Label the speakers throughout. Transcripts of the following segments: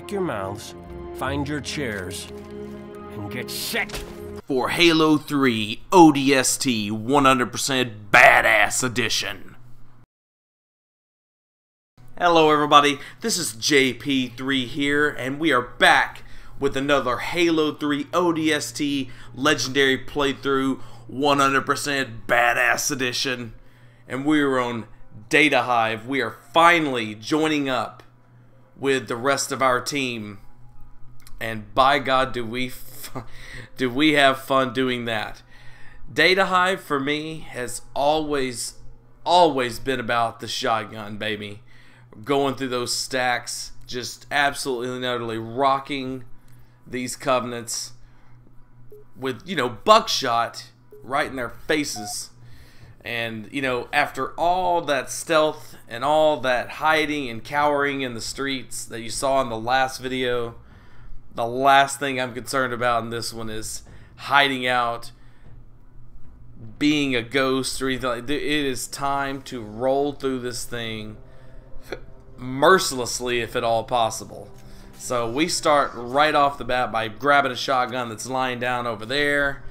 Speaker 1: Pack your mouths, find your chairs, and get set
Speaker 2: for Halo 3 ODST 100% Badass Edition. Hello everybody, this is JP3 here, and we are back with another Halo 3 ODST Legendary Playthrough 100% Badass Edition. And we are on Data Hive. We are finally joining up with the rest of our team, and by God do we have fun doing that. Data Hive for me has always been about the shotgun, baby. Going through those stacks, just absolutely and utterly rocking these covenants with, you know, buckshot right in their faces. And, you know, after all that stealth and all that hiding and cowering in the streets that you saw in the last video, the last thing I'm concerned about in this one is hiding out, being a ghost or anything like that. It is time to roll through this thing mercilessly, if at all possible. So we start right off the bat by grabbing a shotgun that's lying down over there.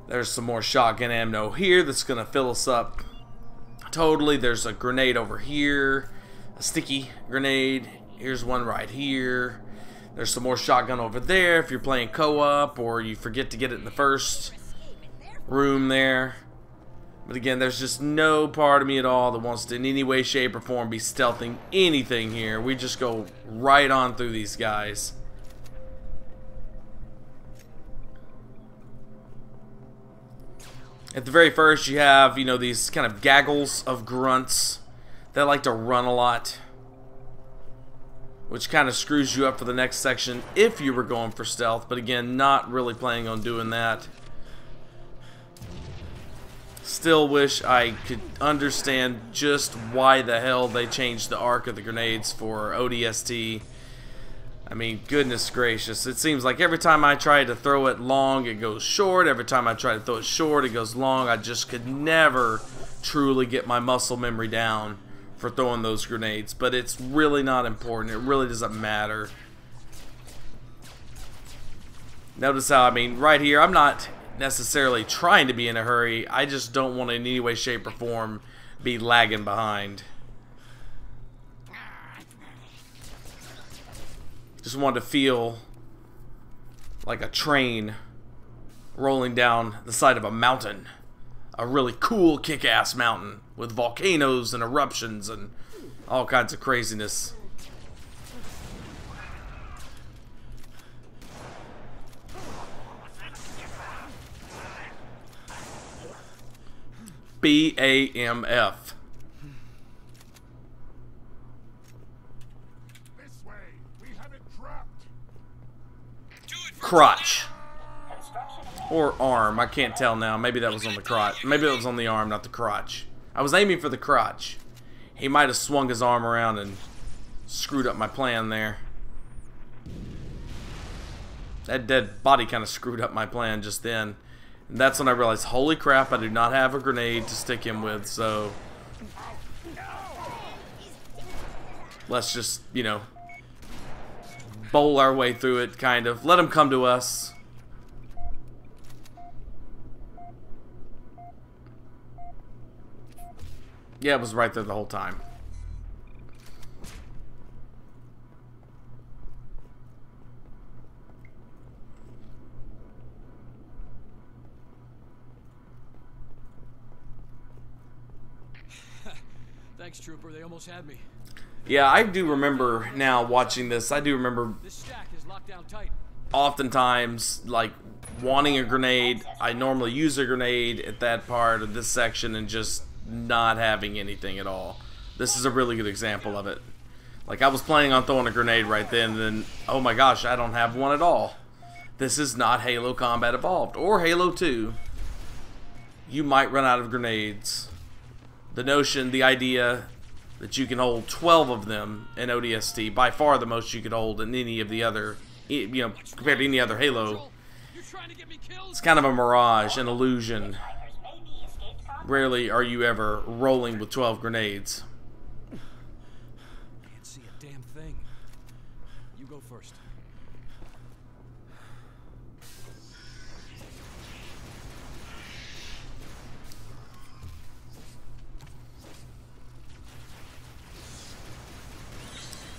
Speaker 2: There's some more shotgun ammo here that's gonna fill us up totally. There's a grenade over here, a sticky grenade. Here's one right here. There's some more shotgun over there if you're playing co-op or you forget to get it in the first room there. But again, there's just no part of me at all that wants to in any way, shape, or form be stealthing anything here. We just go right on through these guys. At the very first, you have, you know, these kind of gaggles of grunts that like to run a lot, which kind of screws you up for the next section if you were going for stealth, but again, not really planning on doing that. Still wish I could understand just why the hell they changed the arc of the grenades for ODST. I mean, goodness gracious, it seems like every time I try to throw it long, it goes short. Every time I try to throw it short, it goes long. I just could never truly get my muscle memory down for throwing those grenades. But it's really not important. It really doesn't matter. Notice how, I mean, right here, I'm not necessarily trying to be in a hurry. I just don't want to in any way, shape, or form be lagging behind. Just wanted to feel like a train rolling down the side of a mountain. A really cool, kick-ass mountain with volcanoes and eruptions and all kinds of craziness. BAMF. Crotch. Or arm. I can't tell now. Maybe that was on the crotch. Maybe that was on the arm, not the crotch. I was aiming for the crotch. He might have swung his arm around and screwed up my plan there. That dead body kind of screwed up my plan just then. And that's when I realized, holy crap, I do not have a grenade to stick him with, so let's just, you know, bowl our way through it, kind of. Let him come to us. Yeah, it was right there the whole time.
Speaker 3: Thanks, Trooper. They almost had me.
Speaker 2: Yeah, I do remember now watching this. I do remember
Speaker 3: This stack is locked down tight.
Speaker 2: Oftentimes, like, wanting a grenade. I normally use a grenade at that part of this section and just not having anything at all. This is a really good example of it. Like, I was planning on throwing a grenade right then, and then, oh my gosh, I don't have one at all. This is not Halo Combat Evolved or Halo 2. You might run out of grenades. The notion, the idea that you can hold 12 of them in ODST, by far the most you could hold in any of the other, you know, compared to any other Halo. It's kind of a mirage, an illusion. Rarely are you ever rolling with 12 grenades.
Speaker 3: Can't see a damn thing. You go first.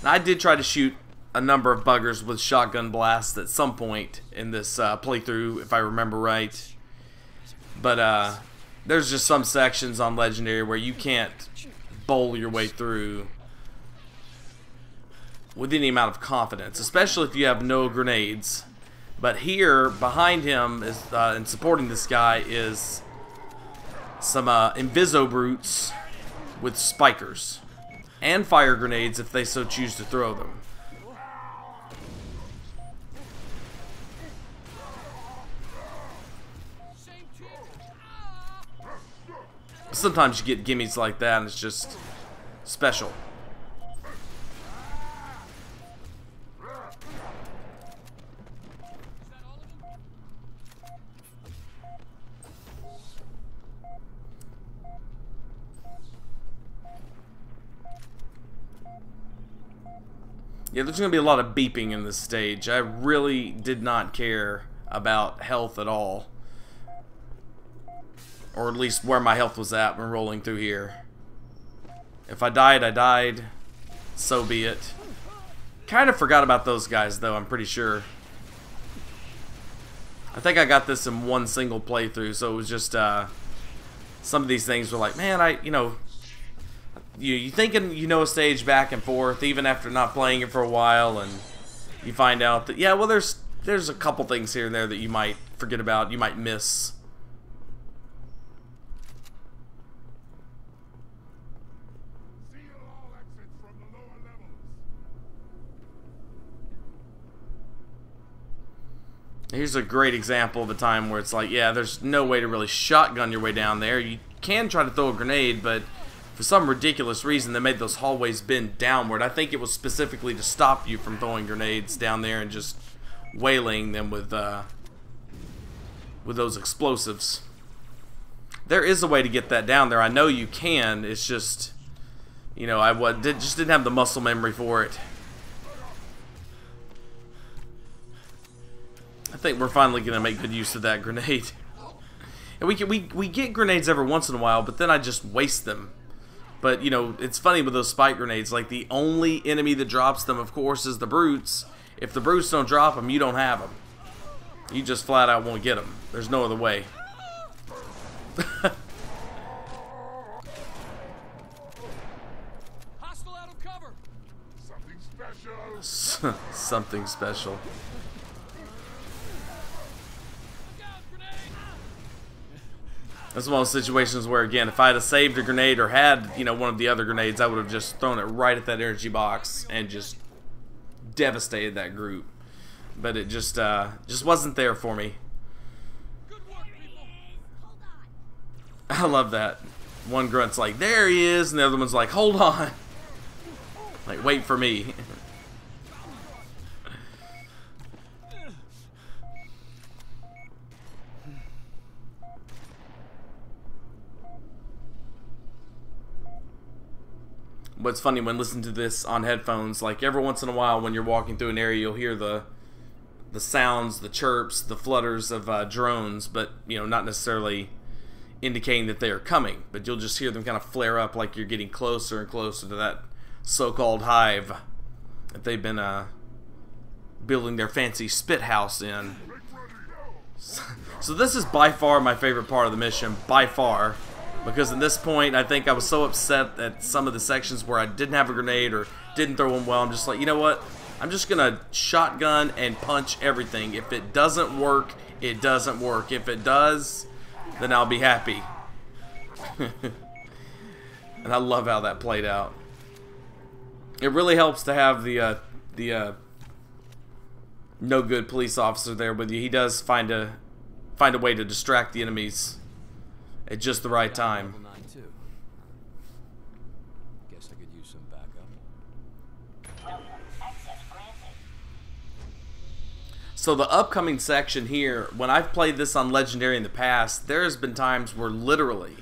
Speaker 2: Now, I did try to shoot a number of buggers with shotgun blasts at some point in this playthrough, if I remember right. But there's just some sections on Legendary where you can't bowl your way through with any amount of confidence, especially if you have no grenades. But here, behind him, is and supporting this guy is some Inviso Brutes with spikers. And fire grenades if they so choose to throw them. Sometimes you get gimmies like that and it's just special. Yeah, there's going to be a lot of beeping in this stage. I really did not care about health at all. Or at least where my health was at when rolling through here. If I died, I died. So be it. Kind of forgot about those guys, though, I'm pretty sure. I think I got this in one single playthrough, so it was just, some of these things were like, man, you thinking you know a stage back and forth, even after not playing it for a while, and you find out that, yeah, well, there's a couple things here and there that you might forget about, you might miss. Here's a great example of a time where it's like, yeah, there's no way to really shotgun your way down there. You can try to throw a grenade, but for some ridiculous reason, they made those hallways bend downward. I think it was specifically to stop you from throwing grenades down there and just wailing them with those explosives. There is a way to get that down there. I know you can. It's just, you know, just didn't have the muscle memory for it. I think we're finally going to make good use of that grenade. And we get grenades every once in a while, but then I just waste them. But, you know, it's funny with those spike grenades. Like, the only enemy that drops them, of course, is the brutes. If the brutes don't drop them, you don't have them. You just flat out won't get them. There's no other way.
Speaker 3: Hostile out of cover.
Speaker 4: Something special.
Speaker 2: Something special. That's one of those situations where, again, if I had saved a grenade or had, you know, one of the other grenades, I would have just thrown it right at that energy box and just devastated that group. But it just wasn't there for me.
Speaker 3: Good work, people.
Speaker 2: I love that. One grunt's like, there he is, and the other one's like, hold on. Like, wait for me. What's funny when listening to this on headphones, like every once in a while when you're walking through an area, you'll hear the sounds, the chirps, the flutters of drones, but, you know, not necessarily indicating that they are coming, but you'll just hear them kind of flare up like you're getting closer and closer to that so-called hive that they've been building their fancy spit house in. So this is by far my favorite part of the mission, by far. Because at this point, I think I was so upset at some of the sections where I didn't have a grenade or didn't throw one well. I'm just like, you know what? I'm just going to shotgun and punch everything. If it doesn't work, it doesn't work. If it does, then I'll be happy. And I love how that played out. It really helps to have the no good police officer there with you. He does find a way to distract the enemies at just the right time.
Speaker 3: Level 9 too. Guess I could use some backup.
Speaker 2: So the upcoming section here, when I've played this on Legendary in the past, there has been times where literally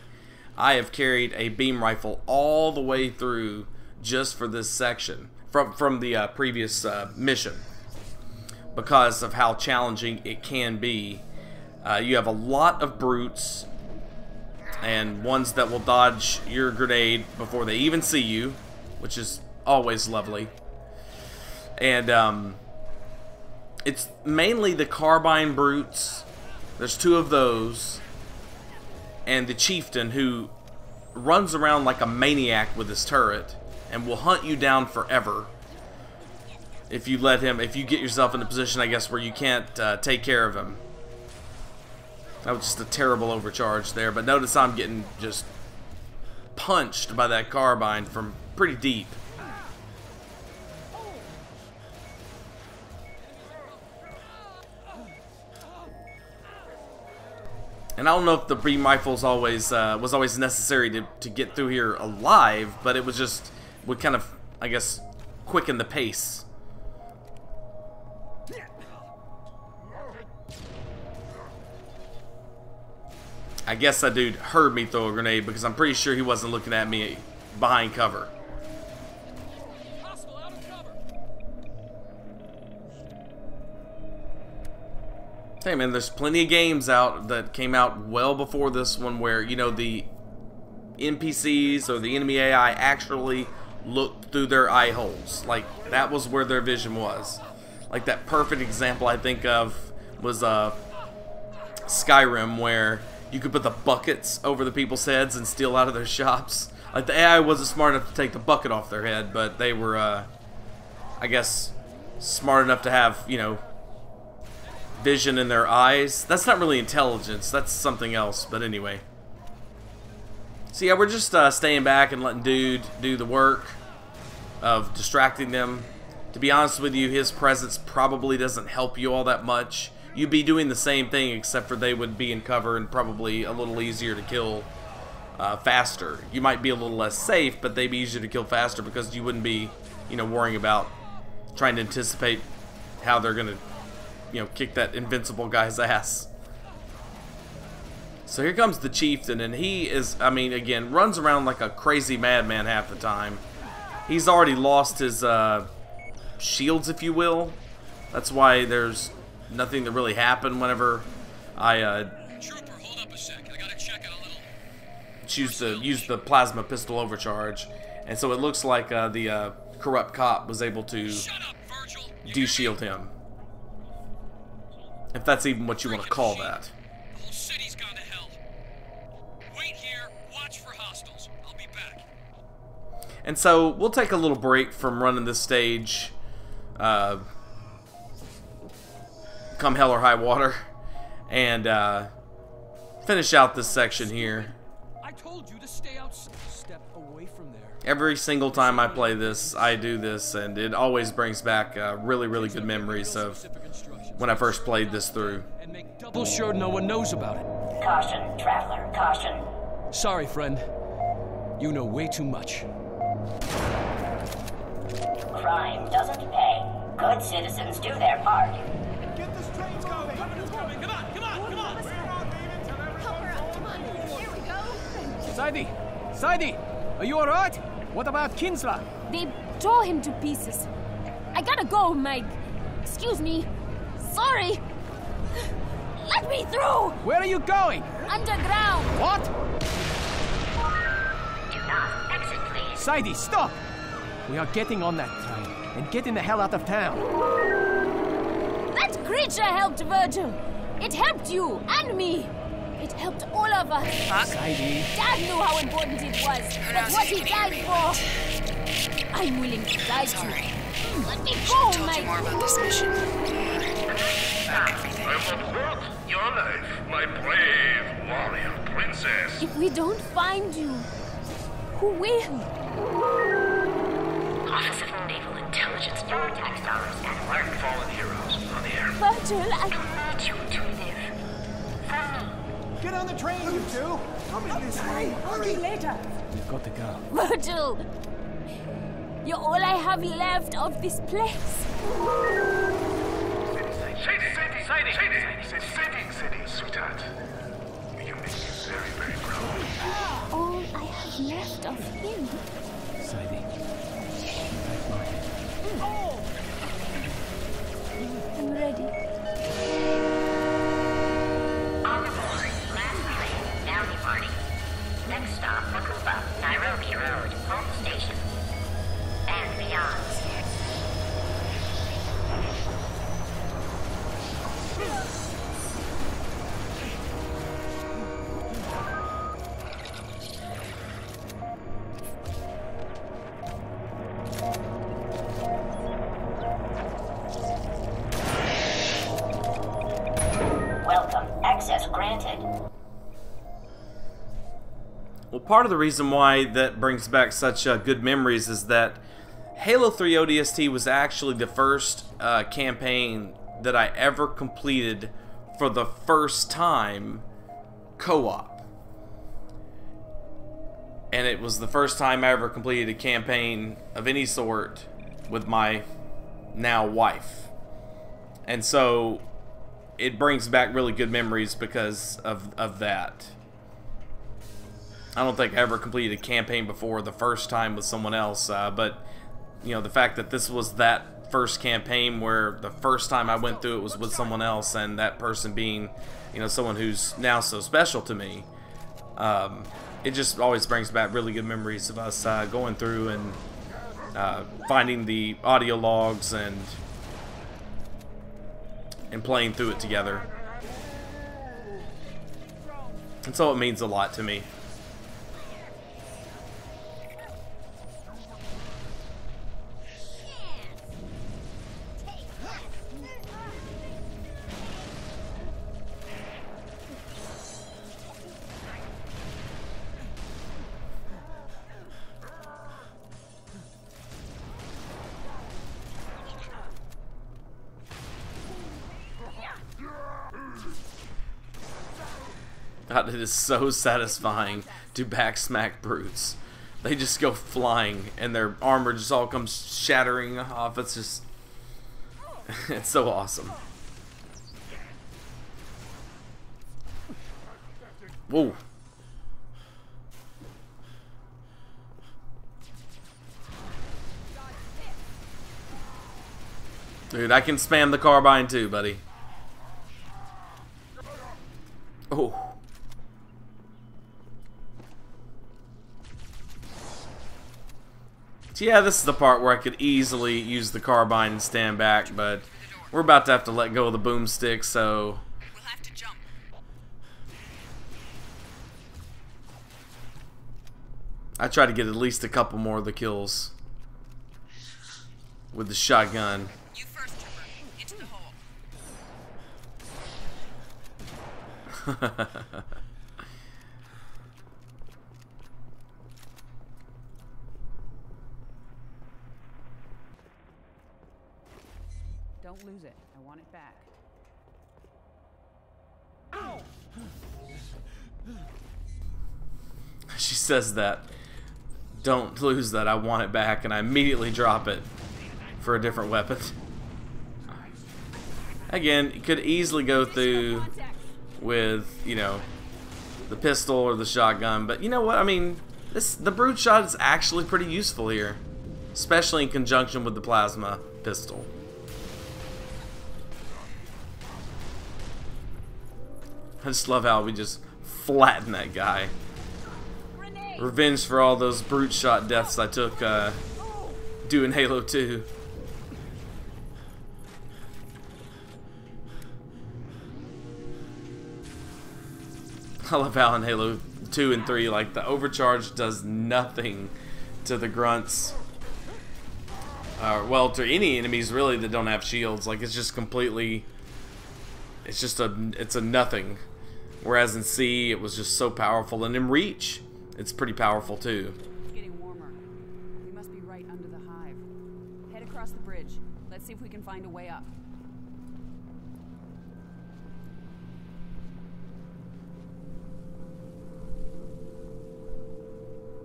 Speaker 2: I have carried a beam rifle all the way through just for this section from the previous mission. because of how challenging it can be. You have a lot of brutes, and ones that will dodge your grenade before they even see you, which is always lovely. And it's mainly the carbine brutes. There's 2 of those, and the chieftain, who runs around like a maniac with his turret and will hunt you down forever if you let him, if you get yourself in a position, I guess, where you can't take care of him. That was just a terrible overcharge there, but notice I'm getting just punched by that carbine from pretty deep. And I don't know if the beam rifles always was always necessary to get through here alive, but it was just would kind of, I guess, quicken the pace. I guess that dude heard me throw a grenade, because I'm pretty sure he wasn't looking at me behind cover. Hey man, there's plenty of games out that came out well before this one where, you know, the NPCs or the enemy AI actually looked through their eye holes. Like, that was where their vision was. Like, that perfect example I think of was Skyrim, where you could put the buckets over the people's heads and steal out of their shops. Like, the AI wasn't smart enough to take the bucket off their head, but they were, I guess, smart enough to have, you know, vision in their eyes. That's not really intelligence, that's something else, but anyway. So yeah, we're just staying back and letting dude do the work of distracting them. To be honest with you, his presence probably doesn't help you all that much. You'd be doing the same thing, except for they would be in cover and probably a little easier to kill faster. You might be a little less safe, but they'd be easier to kill faster because you wouldn't be, you know, worrying about trying to anticipate how they're gonna, you know, kick that invincible guy's ass. So here comes the chieftain, and he is, I mean, again, runs around like a crazy madman half the time. He's already lost his shields, if you will. That's why there's nothing that really happened whenever I
Speaker 3: Trooper, hold up a sec. I gotta check it a little.
Speaker 2: use the plasma pistol overcharge, and so it looks like the corrupt cop was able to
Speaker 3: Shut up, Virgil.
Speaker 2: de-shield him. If that's even what you want to call that.
Speaker 3: The whole city's gone to hell. Wait here, watch for hostiles. I'll be back.
Speaker 2: And so we'll take a little break from running this stage, come hell or high water, and finish out this section here.
Speaker 1: I told you to stay out. Step away from there.
Speaker 2: Every single time I play this, I do this, and it always brings back really, really good memories of when I first played this through.
Speaker 1: And make double sure no one knows about it.
Speaker 5: Caution, traveler, caution.
Speaker 1: Sorry, friend. You know way too much.
Speaker 5: Crime doesn't pay. Good citizens do their part.
Speaker 6: Get this train going!
Speaker 1: Come on!
Speaker 6: Help her out, come on! Here we go!
Speaker 1: Sadie, are you alright? What about Kinsler?
Speaker 7: They tore him to pieces. I gotta go, Mike. Excuse me. Sorry. Let me through!
Speaker 1: Where are you going?
Speaker 7: Underground!
Speaker 1: What?
Speaker 5: Do not exit, please.
Speaker 1: Sadie, stop! We are getting on that train and getting the hell out of town.
Speaker 7: That creature helped Virgil. It helped you and me. It helped all of us.
Speaker 1: Sadie.
Speaker 7: Dad knew how important it was. That's what he died for. I'm willing to die too. Let me go, Mike.
Speaker 8: More about this mission. Back everything.
Speaker 4: I will quote your life, my brave warrior princess.
Speaker 7: If we don't find you, who will?
Speaker 5: Office of Naval Intelligence Bureau tax dollars and
Speaker 4: Black fallen heroes on the air.
Speaker 7: Virgil, I
Speaker 5: need you to live. For me.
Speaker 6: Get on the train, you two! Come in this way! Hurry!
Speaker 7: later.
Speaker 1: We've got to go.
Speaker 7: Virgil, you're all I have left of this place.
Speaker 4: Sadie, sweetheart. You make me very, very proud.
Speaker 7: All I have left of him.
Speaker 1: Sadie.
Speaker 7: I'm ready.
Speaker 5: On board, last train, Downey Party. Next stop, Makuba, Nairobi Road, home station. And beyond. Welcome. Access granted.
Speaker 2: Well, part of the reason why that brings back such good memories is that Halo 3 ODST was actually the first campaign that I ever completed for the first time co-op. And it was the first time I ever completed a campaign of any sort with my now wife. And so it brings back really good memories because of that. I don't think I ever completed a campaign before the first time with someone else, but you know, the fact that this was that first campaign where the first time I went through it was with someone else, and that person being, you know, someone who's now so special to me, it just always brings back really good memories of us going through and finding the audio logs and playing through it together. And so it means a lot to me. God, it is so satisfying to backsmack brutes. They just go flying and their armor just all comes shattering off. It's just... it's so awesome. Whoa. Dude, I can spam the carbine too, buddy. Oh. Yeah, this is the part where I could easily use the carbine and stand back, but we're about to have to let go of the boomstick, so...
Speaker 8: We'll have to jump.
Speaker 2: I try to get at least a couple more of the kills with the shotgun.
Speaker 8: You first, Trooper. Into the hole.
Speaker 9: Don't lose it. I want it back.
Speaker 2: She says that. Don't lose that, I want it back, and I immediately drop it for a different weapon. Again, you could easily go through with, you know, the pistol or the shotgun, but you know what, I mean, the brute shot is actually pretty useful here, especially in conjunction with the plasma pistol. I just love how we just flatten that guy. Revenge for all those brute shot deaths I took doing Halo 2. I love how in Halo 2 and 3, like, the overcharge does nothing to the grunts. Well, to any enemies really that don't have shields. Like, it's just completely... it's a nothing. Whereas in C, it was just so powerful. And in Reach, it's pretty powerful too.
Speaker 9: It's getting warmer. We must be right under the hive. Head across the bridge. Let's see if we can find a way up.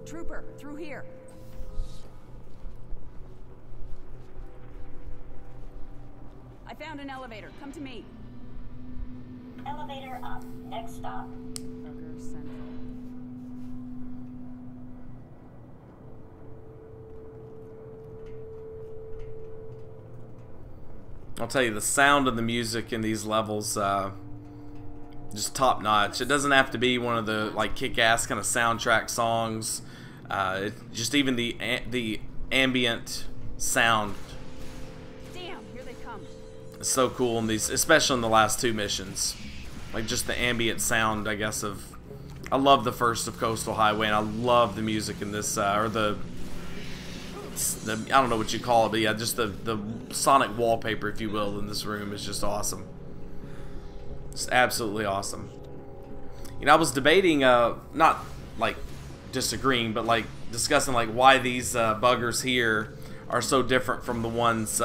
Speaker 9: Trooper, through here. I found an elevator. Come to me.
Speaker 5: Elevator up. Next stop.
Speaker 9: Burger Central.
Speaker 2: I'll tell you, the sound and the music in these levels, just top notch. It doesn't have to be one of the like kick-ass kind of soundtrack songs. Just even the ambient sound.
Speaker 9: Damn, here they come.
Speaker 2: It's so cool in these, especially in the last two missions. Like just the ambient sound, I guess, of. I love the first of Coastal Highway, and I love the music in this, or the I don't know what you call it, but yeah, just the sonic wallpaper, if you will, in this room is just awesome. It's absolutely awesome. You know, I was debating, not like disagreeing, but like discussing like why these buggers here are so different from the ones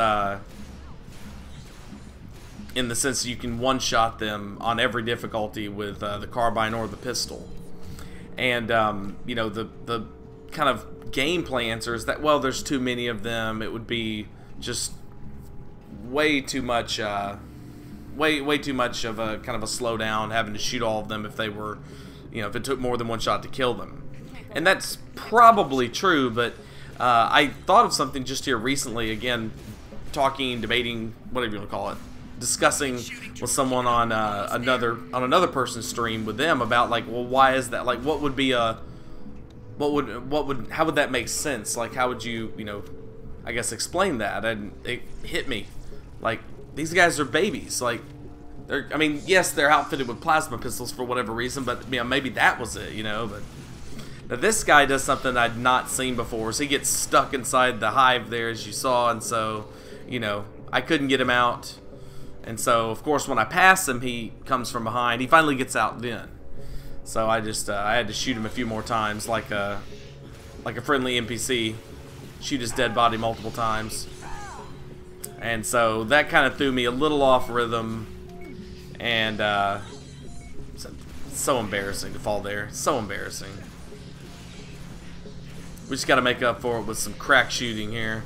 Speaker 2: in the sense that you can one-shot them on every difficulty with the carbine or the pistol. And you know, the kind of gameplay answer is that, well, there's too many of them. It would be just way too much way too much of a kind of a slowdown having to shoot all of them if they were, you know, if it took more than one shot to kill them. And that's probably true, but I thought of something just here recently, again, talking, debating, whatever you want to call it, discussing with someone on another person's stream with them about, like, well, why is that? Like, what would be a how would that make sense? Like, how would you, you know, I guess explain that? And it hit me, like, these guys are babies. Like, they're, I mean, yes, they're outfitted with plasma pistols for whatever reason, but you know, maybe that was it, you know. But now this guy does something I'd not seen before. So he gets stuck inside the hive there, as you saw, and so, you know, I couldn't get him out. And so, of course, when I pass him, he comes from behind. He finally gets out then. So I just I had to shoot him a few more times, like a friendly NPC. Shoot his dead body multiple times. And so that kind of threw me a little off rhythm. And so embarrassing to fall there. So embarrassing. We just got to make up for it with some crack shooting here.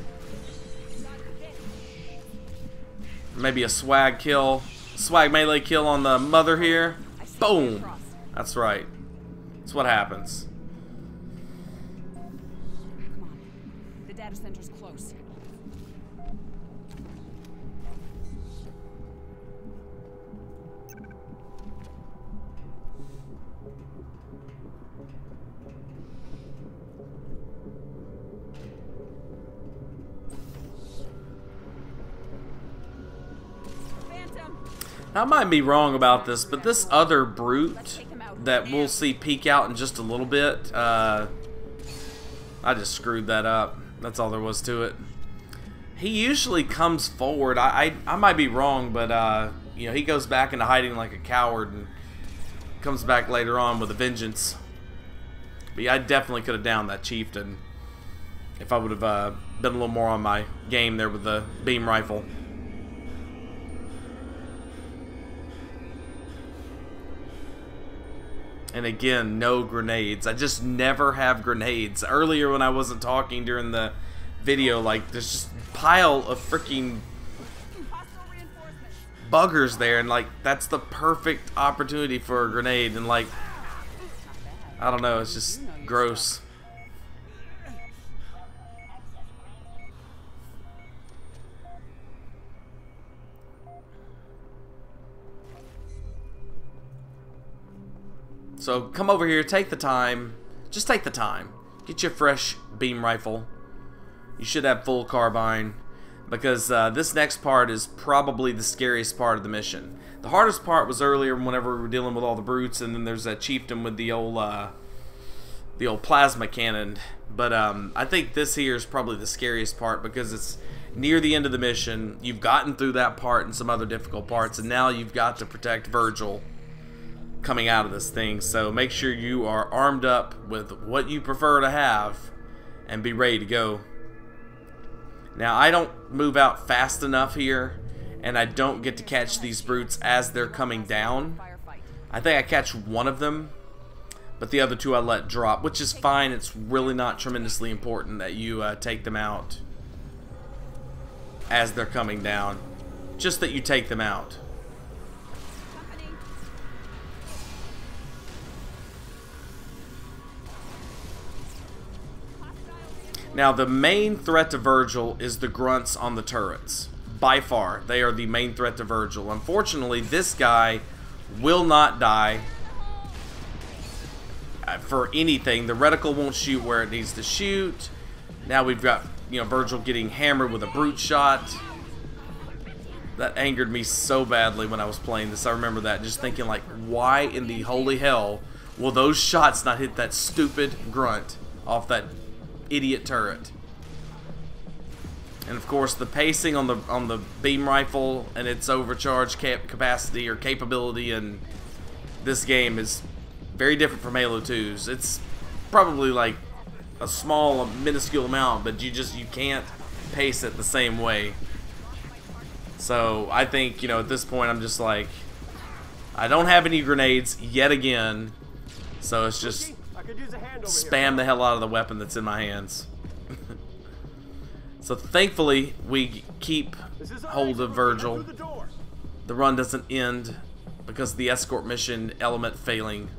Speaker 2: Maybe a swag kill. Swag melee kill on the mother here. Boom. That's right. That's what happens.
Speaker 9: Come on. The data center's close.
Speaker 2: I might be wrong about this, but this other brute that we'll see peek out in just a little bit, I just screwed that up. That's all there was to it. He usually comes forward. I might be wrong, but you know, he goes back into hiding like a coward and comes back later on with a vengeance. But yeah, I definitely could have downed that chieftain if I would have been a little more on my game there with the beam rifle. And again, no grenades. I just never have grenades. Earlier when I wasn't talking during the video, like, there's just a pile of freaking buggers there, and like, that's the perfect opportunity for a grenade, and like, I don't know, it's just gross. So come over here, take the time, just take the time, get your fresh beam rifle. You should have full carbine, because this next part is probably the scariest part of the mission. The hardest part was earlier whenever we were dealing with all the brutes, and then there's that chieftain with the old plasma cannon. But I think this here is probably the scariest part, because it's near the end of the mission. You've gotten through that part and some other difficult parts, and now you've got to protect Virgil coming out of this thing. So make sure you are armed up with what you prefer to have and be ready to go. Now, I don't move out fast enough here, and I don't get to catch these brutes as they're coming down. I think I catch one of them, but the other two I let drop, which is fine. It's really not tremendously important that you take them out as they're coming down, just that you take them out. Now, the main threat to Virgil is the grunts on the turrets. by far. They are the main threat to Virgil. Unfortunately, this guy will not die for anything. The reticle won't shoot where it needs to shoot. Now we've got, you know, Virgil getting hammered with a brute shot. That angered me so badly when I was playing this. I remember that, just thinking like, why in the holy hell will those shots not hit that stupid grunt off that idiot turret? And of course, the pacing on the beam rifle and its overcharge capacity or capability in this game is very different from Halo 2's. It's probably like a small, minuscule amount, but you can't pace it the same way. So I think, you know, at this point I'm just like, I don't have any grenades yet again, so it's just spam the hell out of the weapon that's in my hands. So thankfully we keep hold of Virgil. The run doesn't end because of the escort mission element failing.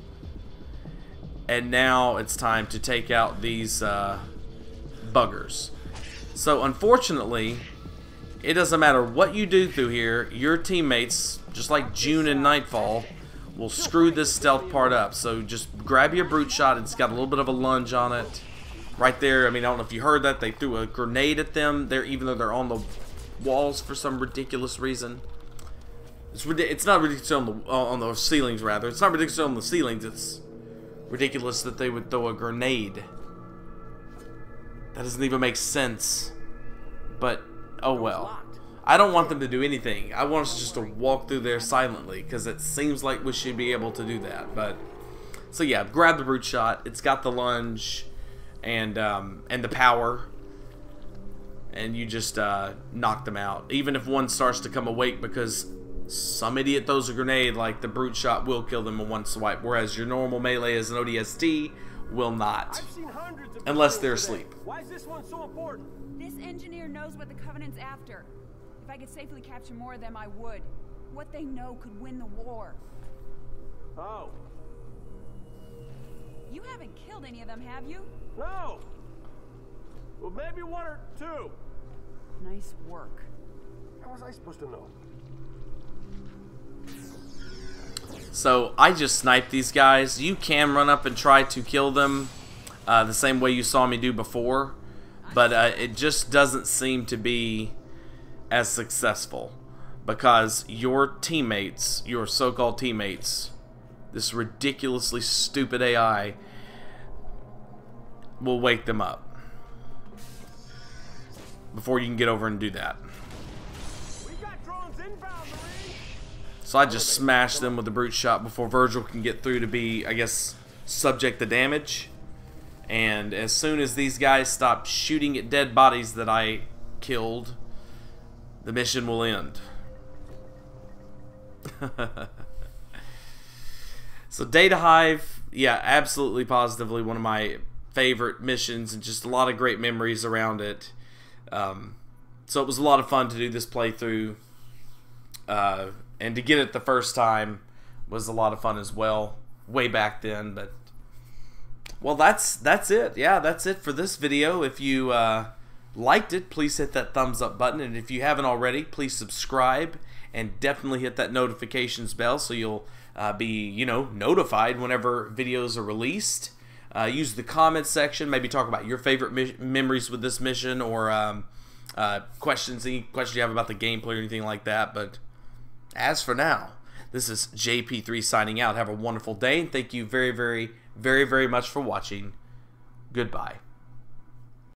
Speaker 2: And now it's time to take out these buggers. So unfortunately, it doesn't matter what you do through here, your teammates, just like June and Nightfall, will screw this stealth part up. So just grab your brute shot. It's got a little bit of a lunge on it. Right there, I mean, I don't know if you heard that. They threw a grenade at them there, even though they're on the walls for some ridiculous reason. It's not ridiculous on the ceilings, rather. It's not ridiculous on the ceilings. It's ridiculous that they would throw a grenade. That doesn't even make sense. But, oh well. I don't want them to do anything. I want us just to walk through there silently, because it seems like we should be able to do that. But so yeah, grab the brute shot. It's got the lunge and the power, and you just knock them out. Even if one starts to come awake because some idiot throws a grenade, like the brute shot will kill them in one swipe, whereas your normal melee as an ODST will not, unless they're asleep.
Speaker 6: Why is this one so important?
Speaker 9: This engineer knows what the Covenant's after. If I could safely capture more of them, I would. What they know could win the war.
Speaker 6: Oh.
Speaker 9: You haven't killed any of them, have you?
Speaker 6: No. Well, maybe one or two.
Speaker 9: Nice work.
Speaker 6: How was I supposed to know?
Speaker 2: So I just sniped these guys. You can run up and try to kill them the same way you saw me do before, but it just doesn't seem to be as successful because your teammates, your so-called teammates, this ridiculously stupid AI will wake them up before you can get over and do that.
Speaker 6: We got drones inbound, Marine.
Speaker 2: So I just smashed them with the brute shot before Virgil can get through to be, I guess, subject to damage. And as soon as these guys stop shooting at dead bodies that I killed, the mission will end. So Data Hive, yeah, absolutely positively one of my favorite missions, and just a lot of great memories around it. So it was a lot of fun to do this playthrough, and to get it the first time was a lot of fun as well, way back then. But well, that's it. Yeah, that's it for this video. If you liked it, please hit that thumbs up button, and if you haven't already, please subscribe and definitely hit that notifications bell so you'll be, you know, notified whenever videos are released. Use the comments section, maybe talk about your favorite memories with this mission, or any questions you have about the gameplay or anything like that. But as for now, this is JP3 signing out. Have a wonderful day, and thank you very, very, very, very much for watching. Goodbye.